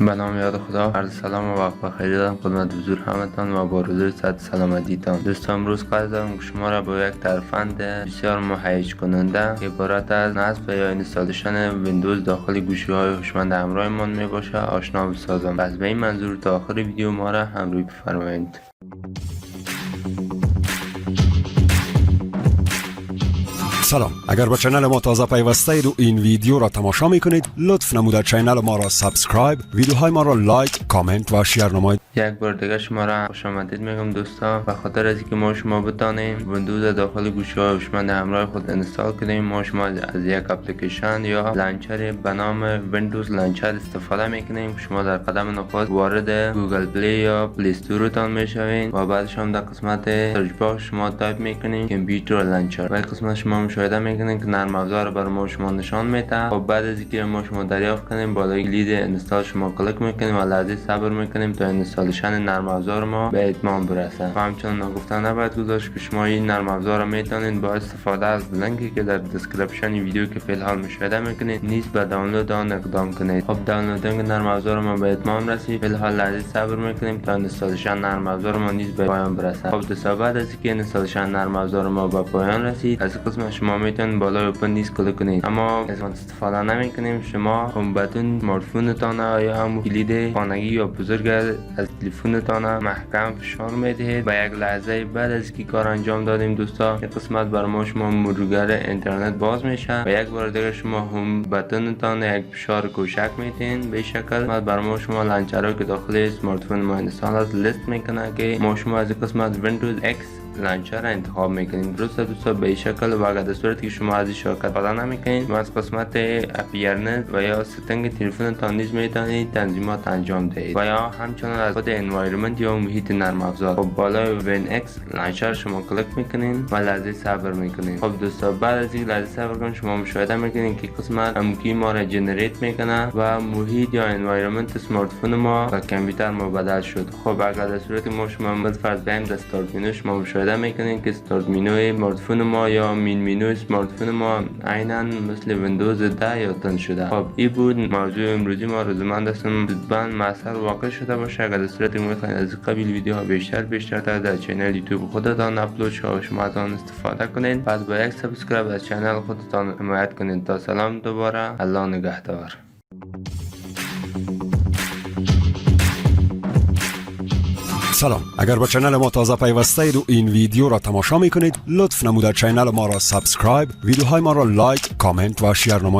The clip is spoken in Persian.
به نام یاد خدا. عرض سلام و وقت بخیر دارم خدمت حضور همتان و با آرزوی صحت سلامتیتان. دوستان امروز قصد دارم که شما را با یک ترفند بسیار مهیج کننده که عبارت از نصب یا اینستالیشن ویندوز داخل گوشی های هوشمند همراهمان می باشه آشنا بسازم. پس به این منظور تا آخر ویدیو ما را همراهی بفرمایید. سلام، اگر به چنل ما تازه پیوسته اید و این ویدیو را تماشا می کنید لطف نموده چنل ما را سابسکرایب، ویدیوهای ما را لایک، کامنت و شیر نمایید. یک بار دیگه شما را خوش آمدید میگم دوستان. به خاطر از اینکه ما شما بتانیم ویندوز داخل گوشی های هوشمند همراه خود انستال کنیم، ما شما از یک اپلیکیشن یا لانچر به نام ویندوز لانچر استفاده میکنیم. شما در قدم نخست وارد گوگل پلی یا پلی استور تان میشوین و بعدش هم در قسمت سرچ باکس شما تایپ میکنین کامپیوتر لانچر و قسمت شما مشاهده میکنین که نرم افزار برای ما شما نشان میده. و بعد از اینکه ما شما دریافت کنیم بالای کلید انستال شما کلیک میکنیم و لحظه صبر میکنیم تا اینستالیشن نرم افزار ما به اتمام برسه. و همچنین نگفتن نباید گذاشت که شما این نرم افزار را میتونید با استفاده از لینکی که در دسکریپشن ویدیو که فی الحال مشاهده میکنید نیز به دانلود آن اقدام کنید. خب دانلودینگ نرم افزار ما به اتمام رسید. فی الحال لحظه صبر میکنیم تا اینستالیشن نرم افزار ما نیز به پایان برسه. خب دوستان بعد از اینکه اینستالیشن نرم افزار ما به پایان رسید از قسم شما میتونید بالای اوپن نیز کلیک کنید. اما از آن استفاده نمیکنیم. شما هم بتون اسمارتفونتان یا هم کلید خانگی یا بزرگ از تلفنتان محکم فشار میدهید. به یک لحظه بعد از اینکه کار انجام دادیم دوستا این قسمت بر ما شما مرورگر اینترنت باز میشه و یک بار دیگه شما هم بتونتان یک فشار کوچک میدین. به شکل بر ما شما لانچرها که داخل اسمارتفون ما انستال از لیست میکنه که ما شما از قسمت ویندوز اکس لانچر انتخاب میکنیم. درست دوستان به این شکل و اگر در صورتی که شما از این شرکت استفاده نمیکنید ما از قسمت اپیرنس و یا ستنگ تلفنتان نیز میتونید تنظیمات انجام دهید و یا همچنین از خود انوایرمنت یا محیط نرم افزار. خب بالای وین اکس لانچر شما کلیک میکنید و لحظه صبر میکنید. خب دوستان بعد از این لحظه صبر کنید شما مشاهده میکنید که قسمت امکی ما را جنریت میکنه و محیط یا انوایرمنت اسمارتفون ما و کامپیوتر مبدل شد. خب اگر در صورتی ما شما فرض بگیم در استارت مینو شما مشاهده میکنین که استارت مینو اسمارتفون ما یا مینو اسمارتفون ما عیناً مثل ویندوز 10 یا 10 شده. خب این بود موضوع امروزی ما. رضامند هستم لطفاً مسئله واقع شده باشه. اگر در صورتی میخواین از قبیل ویدیوها بیشتر در چنل یوتیوب خودتان اپلود شه و شما از آن استفاده کنید. پس با یک سابسکرایب از چنل خودتان حمایت کنید. تا سلام دوباره. الله نگهدار. سلام، اگر به چنل ما تازه پیوسته اید و این ویدیو را تماشا می کنید لطف نموده چنل ما را سابسکرایب، ویدیوهای ما را لایک، کامنت و شیر نمایید.